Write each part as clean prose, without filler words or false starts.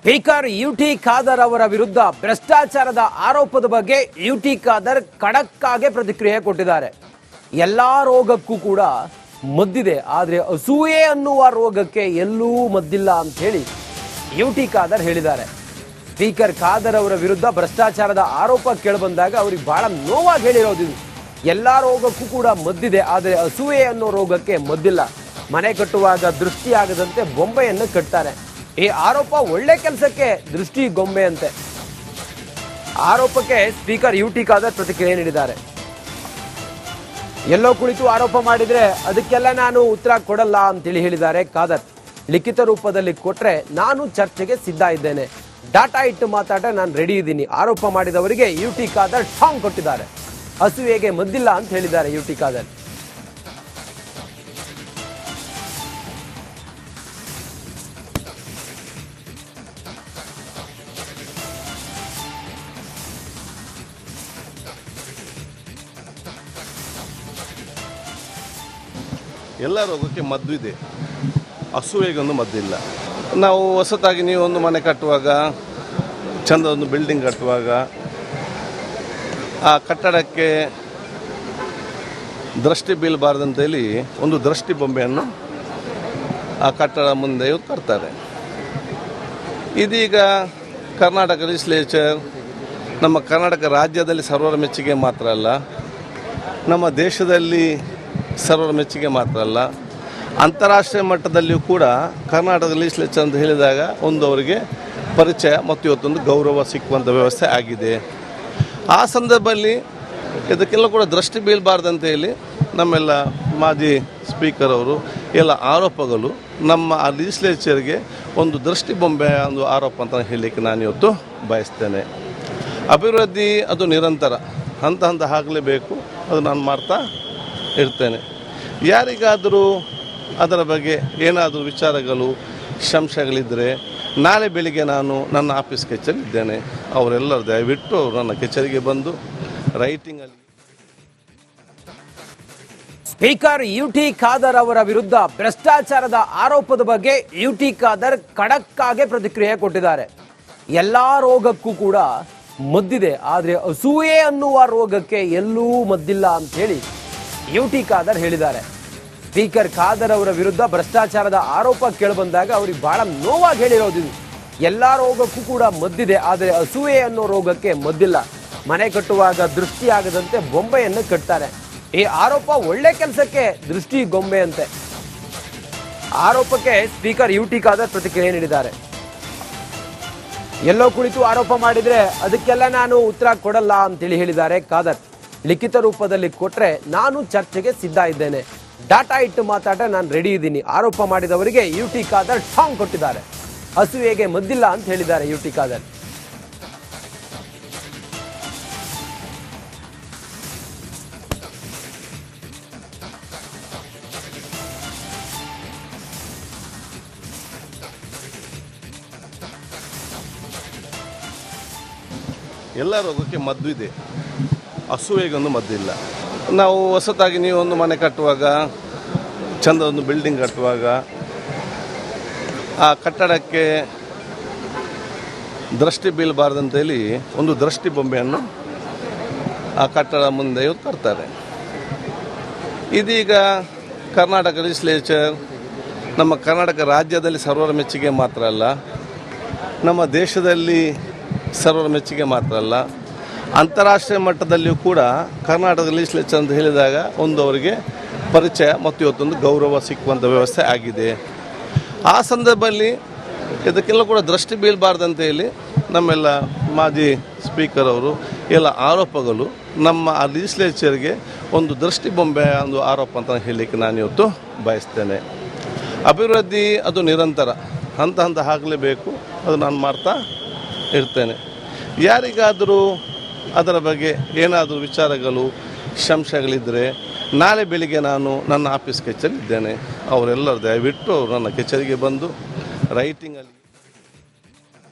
Speaker UT Khader ಅವರ ವಿರುದ್ಧ ಭ್ರಷ್ಟಾಚಾರದ ಆರೋಪದ ಬಗ್ಗೆ ಯುಟಿ ಖಾದರ್ ಖಡಕ್ ಆಗಿ ಪ್ರತಿಕ್ರಿಯೆ ಕೊಟ್ಟಿದ್ದಾರೆ. ಎಲ್ಲಾ ರೋಗಕ್ಕೂ ಕೂಡ ಮದ್ದಿದೆ, ಆದರೆ ಅಸೂಯೆ ಅನ್ನುವ ರೋಗಕ್ಕೆ ಎಲ್ಲೂ ಮದ್ದಿಲ್ಲ ಅಂತ ಹೇಳಿ ಯುಟಿ ಖಾದರ್ ಹೇಳಿದ್ದಾರೆ. ಸ್ಪೀಕರ್ ಖಾದರ್ ಅವರ ವಿರುದ್ಧ ಭ್ರಷ್ಟಾಚಾರದ ಆರೋಪ ಕೇಳಿಬಂದಾಗ ಅವ್ರಿಗೆ ಬಹಳ ನೋವಾಗಿ ಹೇಳಿರೋದು, ಎಲ್ಲಾ ರೋಗಕ್ಕೂ ಕೂಡ ಮದ್ದಿದೆ, ಆದರೆ ಅಸೂಯೆ ಅನ್ನೋ ರೋಗಕ್ಕೆ ಮದ್ದಿಲ್ಲ. ಮನೆ ಕಟ್ಟುವಾಗ ದೃಷ್ಟಿ ಆಗದಂತೆ ಬೊಂಬೆಯನ್ನು ಕಟ್ತಾರೆ. ಈ ಆರೋಪ ಒಳ್ಳೆ ಕೆಲಸಕ್ಕೆ ದೃಷ್ಟಿ ಗೊಂಬೆ ಅಂತೆ. ಆರೋಪಕ್ಕೆ ಸ್ಪೀಕರ್ ಯುಟಿ ಖಾದರ್ ಪ್ರತಿಕ್ರಿಯೆ ನೀಡಿದ್ದಾರೆ. ಎಲ್ಲೋ ಕುಳಿತು ಆರೋಪ ಮಾಡಿದ್ರೆ ಅದಕ್ಕೆಲ್ಲ ನಾನು ಉತ್ತರ ಕೊಡಲ್ಲ ಅಂತೇಳಿ ಹೇಳಿದ್ದಾರೆ ಖಾದರ್. ಲಿಖಿತ ರೂಪದಲ್ಲಿ ಕೊಟ್ರೆ ನಾನು ಚರ್ಚೆಗೆ ಸಿದ್ಧ ಇದ್ದೇನೆ, ಡಾಟಾ ಇಟ್ಟು ಮಾತಾಡ ನಾನು ರೆಡಿ ಇದ್ದೀನಿ. ಆರೋಪ ಮಾಡಿದವರಿಗೆ ಯುಟಿ ಖಾದರ್ ಠಾಂಗ್ ಕೊಟ್ಟಿದ್ದಾರೆ. ಅಸೂಯೆಗೆ ಮದ್ದಿಲ್ಲ ಅಂತ ಹೇಳಿದ್ದಾರೆ ಯುಟಿ ಖಾದರ್. ಎಲ್ಲ ರೋಗಕ್ಕೆ ಮದ್ದು ಇದೆ, ಅಸೂಯೆಗೊಂದು ಮದ್ದಿಲ್ಲ. ನಾವು ಹೊಸತಾಗಿ ನೀವೊಂದು ಮನೆ ಕಟ್ಟುವಾಗ, ಚಂದ ಒಂದು ಬಿಲ್ಡಿಂಗ್ ಕಟ್ಟುವಾಗ, ಆ ಕಟ್ಟಡಕ್ಕೆ ದೃಷ್ಟಿ ಬೀಳಬಾರ್ದಂತೇಳಿ ಒಂದು ದೃಷ್ಟಿ ಬೊಂಬೆಯನ್ನು ಆ ಕಟ್ಟಡ ಮುಂದೆ ತರ್ತಾರೆ. ಇದೀಗ ಕರ್ನಾಟಕ ಲೆಜಿಸ್ಲೇಚರ್, ನಮ್ಮ ಕರ್ನಾಟಕ ರಾಜ್ಯದಲ್ಲಿ ಸರ್ವರ ಮೆಚ್ಚುಗೆ ಮಾತ್ರ ಅಲ್ಲ, ನಮ್ಮ ದೇಶದಲ್ಲಿ ಸರ್ವರ ಮೆಚ್ಚುಗೆ ಮಾತ್ರ ಅಲ್ಲ, ಅಂತಾರಾಷ್ಟ್ರೀಯ ಮಟ್ಟದಲ್ಲಿಯೂ ಕೂಡ ಕರ್ನಾಟಕ ಲೆಜಿಸ್ಲೇಚರ್ ಅಂತ ಹೇಳಿದಾಗ ಒಂದು ಅವರಿಗೆ ಪರಿಚಯ ಮತ್ತು ಇವತ್ತೊಂದು ಗೌರವ ಸಿಕ್ಕುವಂಥ ವ್ಯವಸ್ಥೆ ಆಗಿದೆ. ಆ ಸಂದರ್ಭದಲ್ಲಿ ಇದಕ್ಕೆಲ್ಲ ಕೂಡ ದೃಷ್ಟಿ ಬೀಳಬಾರ್ದಂತ ಹೇಳಿ ನಮ್ಮೆಲ್ಲ ಮಾಜಿ ಸ್ಪೀಕರ್ ಅವರು ಎಲ್ಲ ಆರೋಪಗಳು ನಮ್ಮ ಆ ಲೆಜಿಸ್ಲೇಚರ್ಗೆ ಒಂದು ದೃಷ್ಟಿ ಬೊಂಬೆಯ ಒಂದು ಆರೋಪ ಅಂತ ಹೇಳಲಿಕ್ಕೆ ನಾನು ಇವತ್ತು ಬಯಸ್ತೇನೆ. ಅಭಿವೃದ್ಧಿ ಅದು ನಿರಂತರ, ಹಂತ ಹಂತ ಆಗಲೇಬೇಕು, ಅದು ನಾನು ಮಾಡ್ತಾ ಇರ್ತೇನೆ. ಯಾರಿಗಾದರೂ ಅದರ ಬಗ್ಗೆ ಏನಾದರೂ ವಿಚಾರಗಳು, ಸಂಶಯಗಳಿದ್ದರೆ ನಾಳೆ ಬೆಳಿಗ್ಗೆ ನಾನು ನನ್ನ ಆಫೀಸ್ ಕಚೇರಿಯಿದ್ದೇನೆ. ಅವರೆಲ್ಲರೂ ದಯವಿಟ್ಟು ನನ್ನ ಕಚೇರಿಗೆ ಬಂದು ರೈಟಿಂಗಲ್ಲಿ. ಸ್ಪೀಕರ್ ಯುಟಿ ಖಾದರ್ ಅವರ ವಿರುದ್ಧ ಭ್ರಷ್ಟಾಚಾರದ ಆರೋಪದ ಬಗ್ಗೆ ಯುಟಿ ಖಾದರ್ ಖಡಕ್ ಆಗಿ ಪ್ರತಿಕ್ರಿಯೆ ಕೊಟ್ಟಿದ್ದಾರೆ. ಎಲ್ಲಾ ರೋಗಕ್ಕೂ ಕೂಡ ಮದ್ದಿದೆ, ಆದರೆ ಅಸೂಯೆ ಅನ್ನುವ ರೋಗಕ್ಕೆ ಎಲ್ಲೂ ಮದ್ದಿಲ್ಲ ಅಂತ ಹೇಳಿ ಯುಟಿ ಖಾದರ್ ಹೇಳಿದ್ದಾರೆ. ಸ್ಪೀಕರ್ ಖಾದರ್ ಅವರ ವಿರುದ್ಧ ಭ್ರಷ್ಟಾಚಾರದ ಆರೋಪ ಕೇಳಿಬಂದಾಗ ಅವ್ರಿಗೆ ಬಹಳ ನೋವಾಗಿ ಹೇಳಿರೋದು, ಎಲ್ಲಾ ರೋಗಕ್ಕೂ ಕೂಡ ಮದ್ದಿದೆ, ಆದರೆ ಅಸೂಯೆ ಅನ್ನೋ ರೋಗಕ್ಕೆ ಮದ್ದಿಲ್ಲ. ಮನೆ ಕಟ್ಟುವಾಗ ದೃಷ್ಟಿ ಆಗದಂತೆ ಬೊಂಬೆಯನ್ನು ಕಟ್ತಾರೆ. ಈ ಆರೋಪ ಒಳ್ಳೆ ಕೆಲಸಕ್ಕೆ ದೃಷ್ಟಿ ಗೊಂಬೆ ಅಂತೆ. ಆರೋಪಕ್ಕೆ ಸ್ಪೀಕರ್ ಯುಟಿ ಖಾದರ್ ಪ್ರತಿಕ್ರಿಯೆ ನೀಡಿದ್ದಾರೆ. ಎಲ್ಲೋ ಕುಳಿತು ಆರೋಪ ಮಾಡಿದ್ರೆ ಅದಕ್ಕೆಲ್ಲ ನಾನು ಉತ್ತರ ಕೊಡಲ್ಲ ಅಂತೇಳಿ ಹೇಳಿದ್ದಾರೆ ಖಾದರ್. ಲಿಖಿತ ರೂಪದಲ್ಲಿ ಕೊಟ್ರೆ ನಾನು ಚರ್ಚೆಗೆ ಸಿದ್ಧ ಇದ್ದೇನೆ, ಡಾಟಾ ಇಟ್ಟು ಮಾತಾಡ ನಾನು ರೆಡಿ ಇದ್ದೀನಿ. ಆರೋಪ ಮಾಡಿದವರಿಗೆ ಯುಟಿ ಖಾದರ್ ಠಾಂಗ್ ಕೊಟ್ಟಿದ್ದಾರೆ. ಅಸೂಯೆಗೆ ಮದ್ದಿಲ್ಲ ಅಂತ ಹೇಳಿದ್ದಾರೆ ಯುಟಿ ಖಾದರ್. ಎಲ್ಲ ರೋಗಕ್ಕೆ ಮದ್ದು ಇದೆ, ಅಸೂಯೆಗೊಂದು ಮದ್ದಿಲ್ಲ. ನಾವು ಹೊಸತಾಗಿ ನೀವೊಂದು ಮನೆ ಕಟ್ಟುವಾಗ, ಚಂದ ಒಂದು ಬಿಲ್ಡಿಂಗ್ ಕಟ್ಟುವಾಗ, ಆ ಕಟ್ಟಡಕ್ಕೆ ದೃಷ್ಟಿ ಬೀಳಬಾರ್ದಂತೇಳಿ ಒಂದು ದೃಷ್ಟಿ ಬೊಂಬೆಯನ್ನು ಆ ಕಟ್ಟಡ ಮುಂದೆ ತರ್ತಾರೆ. ಇದೀಗ ಕರ್ನಾಟಕ ಲೆಜಿಸ್ಲೇಚರ್, ನಮ್ಮ ಕರ್ನಾಟಕ ರಾಜ್ಯದಲ್ಲಿ ಸರ್ವರ ಮೆಚ್ಚುಗೆ ಮಾತ್ರ ಅಲ್ಲ, ನಮ್ಮ ದೇಶದಲ್ಲಿ ಸರ್ವರ ಮೆಚ್ಚುಗೆ ಮಾತ್ರ ಅಲ್ಲ, ಅಂತಾರಾಷ್ಟ್ರೀಯ ಮಟ್ಟದಲ್ಲಿಯೂ ಕೂಡ ಕರ್ನಾಟಕ ಲೆಜಿಸ್ಲೇಚರ್ ಅಂತ ಹೇಳಿದಾಗ ಒಂದು ಅವರಿಗೆ ಪರಿಚಯ ಮತ್ತು ಇವತ್ತೊಂದು ಗೌರವ ಸಿಕ್ಕುವಂಥ ವ್ಯವಸ್ಥೆ ಆಗಿದೆ. ಆ ಸಂದರ್ಭದಲ್ಲಿ ಇದಕ್ಕೆಲ್ಲ ಕೂಡ ದೃಷ್ಟಿ ಬೀಳಬಾರ್ದಂತ ಹೇಳಿ ನಮ್ಮೆಲ್ಲ ಮಾಜಿ ಸ್ಪೀಕರ್ ಅವರು ಎಲ್ಲ ಆರೋಪಗಳು ನಮ್ಮ ಆ ಲೆಜಿಸ್ಲೇಚರ್ಗೆ ಒಂದು ದೃಷ್ಟಿ ಬೊಂಬೆಯ ಒಂದು ಆರೋಪ ಅಂತ ಹೇಳಲಿಕ್ಕೆ ನಾನು ಇವತ್ತು ಬಯಸ್ತೇನೆ. ಅಭಿವೃದ್ಧಿ ಅದು ನಿರಂತರ, ಹಂತ ಹಂತ ಆಗಲೇಬೇಕು, ಅದು ನಾನು ಮಾಡ್ತಾ ಇರ್ತೇನೆ. ಯಾರಿಗಾದರೂ ಅದರ ಬಗ್ಗೆ ಏನಾದರೂ ವಿಚಾರಗಳು, ಸಂಶಯಗಳಿದ್ದರೆ ನಾಳೆ ಬೆಳಿಗ್ಗೆ ನಾನು ನನ್ನ ಆಫೀಸ್ ಕಚೇರಿಯಿದ್ದೇನೆ. ಅವರೆಲ್ಲರೂ ದಯವಿಟ್ಟು ನನ್ನ ಕಚೇರಿಗೆ ಬಂದು ರೈಟಿಂಗಲ್ಲಿ.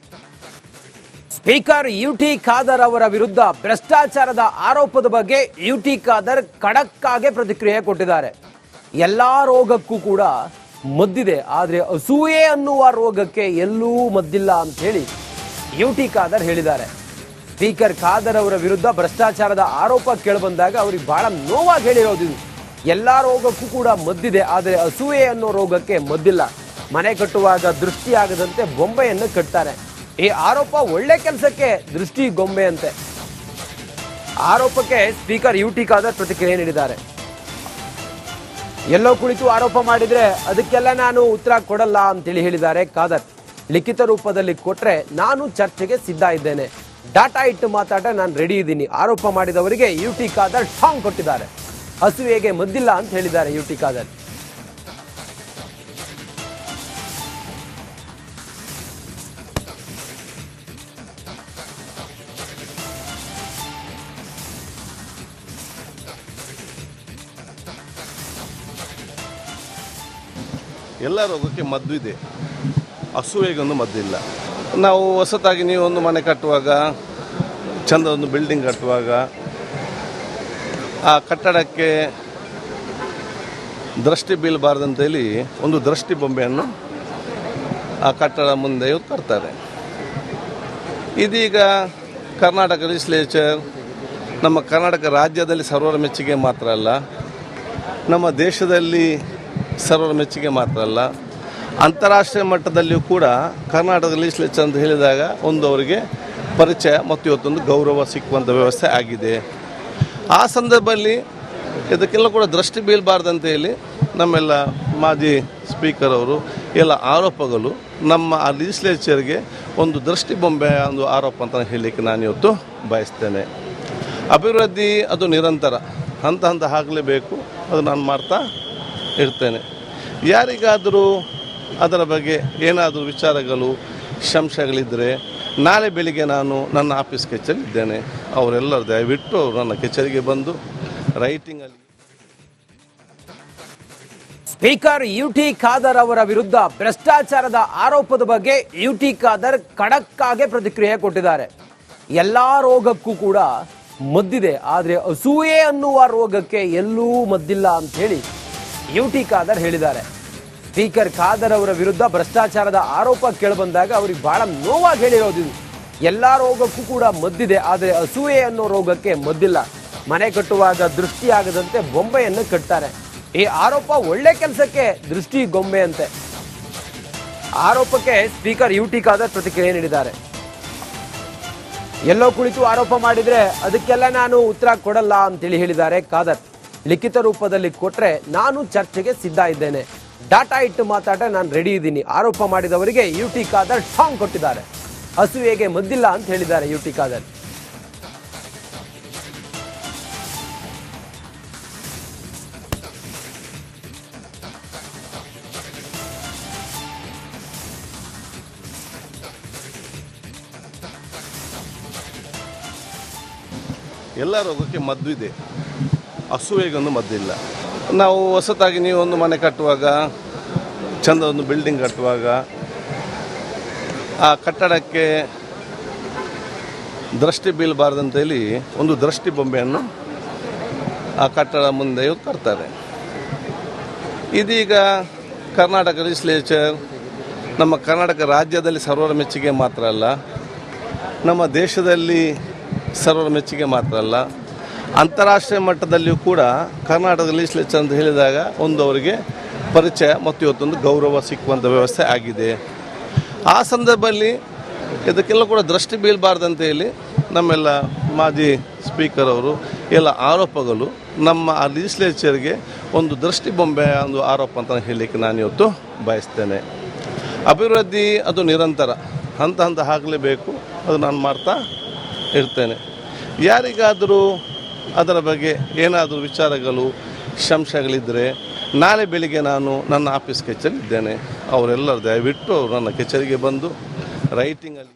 ಸ್ಪೀಕರ್ ಯುಟಿ ಖಾದರ್ ಅವರ ವಿರುದ್ಧ ಭ್ರಷ್ಟಾಚಾರದ ಆರೋಪದ ಬಗ್ಗೆ ಯುಟಿ ಖಾದರ್ ಖಡಕ್ ಆಗಿ ಪ್ರತಿಕ್ರಿಯೆ ಕೊಟ್ಟಿದ್ದಾರೆ. ಎಲ್ಲಾ ರೋಗಕ್ಕೂ ಕೂಡ ಮದ್ದಿದೆ, ಆದರೆ ಅಸೂಯೆ ಅನ್ನುವ ರೋಗಕ್ಕೆ ಎಲ್ಲೂ ಮದ್ದಿಲ್ಲ ಅಂತ ಹೇಳಿ ಯುಟಿ ಖಾದರ್ ಹೇಳಿದ್ದಾರೆ. ಸ್ಪೀಕರ್ ಖಾದರ್ ಅವರ ವಿರುದ್ಧ ಭ್ರಷ್ಟಾಚಾರದ ಆರೋಪ ಕೇಳಿಬಂದಾಗ ಅವ್ರಿಗೆ ಬಹಳ ನೋವಾಗಿ ಹೇಳಿರೋದು ಇದು. ಎಲ್ಲಾ ರೋಗಕ್ಕೂ ಕೂಡ ಮದ್ದಿದೆ, ಆದರೆ ಅಸೂಯೆ ಅನ್ನೋ ರೋಗಕ್ಕೆ ಮದ್ದಿಲ್ಲ. ಮನೆ ಕಟ್ಟುವಾಗ ದೃಷ್ಟಿ ಆಗದಂತೆ ಗೊಂಬೆಯನ್ನು ಕಟ್ತಾರೆ. ಈ ಆರೋಪ ಒಳ್ಳೆ ಕೆಲಸಕ್ಕೆ ದೃಷ್ಟಿ ಗೊಂಬೆ ಅಂತೆ. ಆರೋಪಕ್ಕೆ ಸ್ಪೀಕರ್ ಯುಟಿ ಖಾದರ್ ಪ್ರತಿಕ್ರಿಯೆ ನೀಡಿದ್ದಾರೆ. ಎಲ್ಲೋ ಕುಳಿತು ಆರೋಪ ಮಾಡಿದ್ರೆ ಅದಕ್ಕೆಲ್ಲ ನಾನು ಉತ್ತರ ಕೊಡಲ್ಲ ಅಂತೇಳಿ ಹೇಳಿದ್ದಾರೆ ಖಾದರ್. ಲಿಖಿತ ರೂಪದಲ್ಲಿ ಕೊಟ್ರೆ ನಾನು ಚರ್ಚೆಗೆ ಸಿದ್ಧ ಇದ್ದೇನೆ, ಡಾಟಾ ಇಟ್ಟು ಮಾತಾಡ ನಾನು ರೆಡಿ ಇದ್ದೀನಿ. ಆರೋಪ ಮಾಡಿದವರಿಗೆ ಯುಟಿ ಖಾದರ್ ಟಾಂಗ್ ಕೊಟ್ಟಿದ್ದಾರೆ. ಅಸೂಯೆಗೆ ಮದ್ದಿಲ್ಲ ಅಂತ ಹೇಳಿದ್ದಾರೆ ಯುಟಿ ಖಾದರ್. ಎಲ್ಲ ರೋಗಕ್ಕೆ ಮದ್ದು ಇದೆ, ಅಸೂಯೆಗೊಂದು ಮದ್ದಿಲ್ಲ. ನಾವು ಹೊಸತಾಗಿ ನೀವು ಒಂದು ಮನೆ ಕಟ್ಟುವಾಗ, ಚಂದ ಒಂದು ಬಿಲ್ಡಿಂಗ್ ಕಟ್ಟುವಾಗ, ಆ ಕಟ್ಟಡಕ್ಕೆ ದೃಷ್ಟಿ ಬೀಳಬಾರ್ದಂತೇಳಿ ಒಂದು ದೃಷ್ಟಿ ಬೊಂಬೆಯನ್ನು ಆ ಕಟ್ಟಡ ಮುಂದೆ ತರ್ತಾರೆ. ಇದೀಗ ಕರ್ನಾಟಕ ಲೆಜಿಸ್ಲೇಚರ್, ನಮ್ಮ ಕರ್ನಾಟಕ ರಾಜ್ಯದಲ್ಲಿ ಸರ್ವರ ಮೆಚ್ಚುಗೆ ಮಾತ್ರ ಅಲ್ಲ, ನಮ್ಮ ದೇಶದಲ್ಲಿ ಸರ್ವರ ಮೆಚ್ಚುಗೆ ಮಾತ್ರ ಅಲ್ಲ, ಅಂತಾರಾಷ್ಟ್ರೀಯ ಮಟ್ಟದಲ್ಲಿಯೂ ಕೂಡ ಕರ್ನಾಟಕ ಲೆಜಿಸ್ಲೇಚರ್ ಅಂತ ಹೇಳಿದಾಗ ಒಂದು ಅವರಿಗೆ ಪರಿಚಯ ಮತ್ತು ಇವತ್ತೊಂದು ಗೌರವ ಸಿಕ್ಕುವಂಥ ವ್ಯವಸ್ಥೆ ಆಗಿದೆ. ಆ ಸಂದರ್ಭದಲ್ಲಿ ಇದಕ್ಕೆಲ್ಲ ಕೂಡ ದೃಷ್ಟಿ ಬೀಳಬಾರ್ದಂತ ಹೇಳಿ ನಮ್ಮೆಲ್ಲ ಮಾಜಿ ಸ್ಪೀಕರ್ ಅವರು ಎಲ್ಲ ಆರೋಪಗಳು ನಮ್ಮ ಆ ಲೆಜಿಸ್ಲೇಚರ್ಗೆ ಒಂದು ದೃಷ್ಟಿ ಬೊಂಬೆಯ ಒಂದು ಆರೋಪ ಅಂತ ಹೇಳಲಿಕ್ಕೆ ನಾನು ಇವತ್ತು ಬಯಸ್ತೇನೆ. ಅಭಿವೃದ್ಧಿ ಅದು ನಿರಂತರ, ಹಂತ ಹಂತ ಆಗಲೇಬೇಕು, ಅದು ನಾನು ಮಾಡ್ತಾ ಇರ್ತೇನೆ. ಯಾರಿಗಾದರೂ ಅದರ ಬಗ್ಗೆ ಏನಾದರೂ ವಿಚಾರಗಳು, ಸಂಶಯಗಳಿದ್ದರೆ ನಾಳೆ ಬೆಳಿಗ್ಗೆ ನಾನು ನನ್ನ ಆಫೀಸ್ ಕಚೇರಿಯಿದ್ದೇನೆ. ಅವರೆಲ್ಲರೂ ದಯವಿಟ್ಟು ನನ್ನ ಕಚೇರಿಗೆ ಬಂದು ರೈಟಿಂಗಲ್ಲಿ. ಸ್ಪೀಕರ್ ಯುಟಿ ಖಾದರ್ ಅವರ ವಿರುದ್ಧ ಭ್ರಷ್ಟಾಚಾರದ ಆರೋಪದ ಬಗ್ಗೆ ಯುಟಿ ಖಾದರ್ ಖಡಕ್ ಆಗಿ ಪ್ರತಿಕ್ರಿಯೆ ಕೊಟ್ಟಿದ್ದಾರೆ. ಎಲ್ಲಾ ರೋಗಕ್ಕೂ ಕೂಡ ಮದ್ದಿದೆ, ಆದರೆ ಅಸೂಯೆ ಅನ್ನುವ ರೋಗಕ್ಕೆ ಎಲ್ಲೂ ಮದ್ದಿಲ್ಲ ಅಂತ ಹೇಳಿ ಯುಟಿ ಖಾದರ್ ಹೇಳಿದ್ದಾರೆ. ಸ್ಪೀಕರ್ ಖಾದರ್ ಅವರ ವಿರುದ್ಧ ಭ್ರಷ್ಟಾಚಾರದ ಆರೋಪ ಕೇಳಿಬಂದಾಗ ಅವ್ರಿಗೆ ಬಹಳ ನೋವಾಗಿ ಹೇಳಿರೋದು ಇದು. ಎಲ್ಲಾ ರೋಗಕ್ಕೂ ಕೂಡ ಮದ್ದಿದೆ, ಆದರೆ ಅಸೂಯೆ ಅನ್ನೋ ರೋಗಕ್ಕೆ ಮದ್ದಿಲ್ಲ. ಮನೆ ಕಟ್ಟುವಾಗ ದೃಷ್ಟಿ ಆಗದಂತೆ ಗೊಂಬೆಯನ್ನು ಕಟ್ತಾರೆ. ಈ ಆರೋಪ ಒಳ್ಳೆ ಕೆಲಸಕ್ಕೆ ದೃಷ್ಟಿ ಗೊಂಬೆ ಅಂತೆ. ಆರೋಪಕ್ಕೆ ಸ್ಪೀಕರ್ ಯುಟಿ ಖಾದರ್ ಪ್ರತಿಕ್ರಿಯೆ ನೀಡಿದ್ದಾರೆ. ಎಲ್ಲೋ ಕುಳಿತು ಆರೋಪ ಮಾಡಿದ್ರೆ ಅದಕ್ಕೆಲ್ಲ ನಾನು ಉತ್ತರ ಕೊಡಲ್ಲ ಅಂತೇಳಿ ಹೇಳಿದ್ದಾರೆ ಖಾದರ್. ಲಿಖಿತ ರೂಪದಲ್ಲಿ ಕೊಟ್ರೆ ನಾನು ಚರ್ಚೆಗೆ ಸಿದ್ಧ ಇದ್ದೇನೆ, ಡಾಟಾ ಇಟ್ಟು ಮಾತಾಡ ನಾನು ರೆಡಿ ಇದ್ದೀನಿ. ಆರೋಪ ಮಾಡಿದವರಿಗೆ ಯುಟಿ ಖಾದರ್ ಟಾಂಗ್ ಕೊಟ್ಟಿದ್ದಾರೆ. ಅಸೂಯೆಗೆ ಮದ್ದಿಲ್ಲ ಅಂತ ಹೇಳಿದ್ದಾರೆ ಯುಟಿ ಖಾದರ್. ಎಲ್ಲ ರೋಗಕ್ಕೆ ಮದ್ದು ಇದೆ, ಅಸೂಯೆಗೊಂದು ಮದ್ದಿಲ್ಲ. ನಾವು ಹೊಸತಾಗಿ ನೀವು ಒಂದು ಮನೆ ಕಟ್ಟುವಾಗ, ಚಂದ ಒಂದು ಬಿಲ್ಡಿಂಗ್ ಕಟ್ಟುವಾಗ, ಆ ಕಟ್ಟಡಕ್ಕೆ ದೃಷ್ಟಿ ಬೀಳಬಾರ್ದಂತೇಳಿ ಒಂದು ದೃಷ್ಟಿ ಬೊಂಬೆಯನ್ನು ಆ ಕಟ್ಟಡ ಮುಂದೆ ತರ್ತಾರೆ. ಇದೀಗ ಕರ್ನಾಟಕ ಲೆಜಿಸ್ಲೇಚರ್, ನಮ್ಮ ಕರ್ನಾಟಕ ರಾಜ್ಯದಲ್ಲಿ ಸರ್ವರ ಮೆಚ್ಚುಗೆ ಮಾತ್ರ ಅಲ್ಲ, ನಮ್ಮ ದೇಶದಲ್ಲಿ ಸರ್ವರ ಮೆಚ್ಚುಗೆ ಮಾತ್ರ ಅಲ್ಲ, ಅಂತಾರಾಷ್ಟ್ರೀಯ ಮಟ್ಟದಲ್ಲಿಯೂ ಕೂಡ ಕರ್ನಾಟಕ ಲೆಜಿಸ್ಲೇಚರ್ ಅಂತ ಹೇಳಿದಾಗ ಒಂದು ಅವರಿಗೆ ಪರಿಚಯ ಮತ್ತು ಇವತ್ತೊಂದು ಗೌರವ ಸಿಕ್ಕುವಂಥ ವ್ಯವಸ್ಥೆ ಆಗಿದೆ. ಆ ಸಂದರ್ಭದಲ್ಲಿ ಇದಕ್ಕೆಲ್ಲ ಕೂಡ ದೃಷ್ಟಿ ಬೀಳಬಾರ್ದಂತ ಹೇಳಿ ನಮ್ಮೆಲ್ಲ ಮಾಜಿ ಸ್ಪೀಕರ್ ಅವರು ಎಲ್ಲ ಆರೋಪಗಳು ನಮ್ಮ ಆ ಲೆಜಿಸ್ಲೇಚರ್ಗೆ ಒಂದು ದೃಷ್ಟಿ ಬೊಂಬೆಯ ಒಂದು ಆರೋಪ ಅಂತ ಹೇಳಲಿಕ್ಕೆ ನಾನು ಇವತ್ತು ಬಯಸ್ತೇನೆ. ಅಭಿವೃದ್ಧಿ ಅದು ನಿರಂತರ, ಹಂತ ಹಂತ ಆಗಲೇಬೇಕು, ಅದು ನಾನು ಮಾಡ್ತಾ ಇರ್ತೇನೆ. ಯಾರಿಗಾದರೂ ಅದರ ಬಗ್ಗೆ ಏನಾದರೂ ವಿಚಾರಗಳು, ಸಂಶಯಗಳಿದ್ದರೆ ನಾಳೆ ಬೆಳಿಗ್ಗೆ ನಾನು ನನ್ನ ಆಫೀಸ್ ಕಚೇರಿಯಿದ್ದೇನೆ. ಅವರೆಲ್ಲರೂ ದಯವಿಟ್ಟು ನನ್ನ ಕಚೇರಿಗೆ ಬಂದು ರೈಟಿಂಗಲ್ಲಿ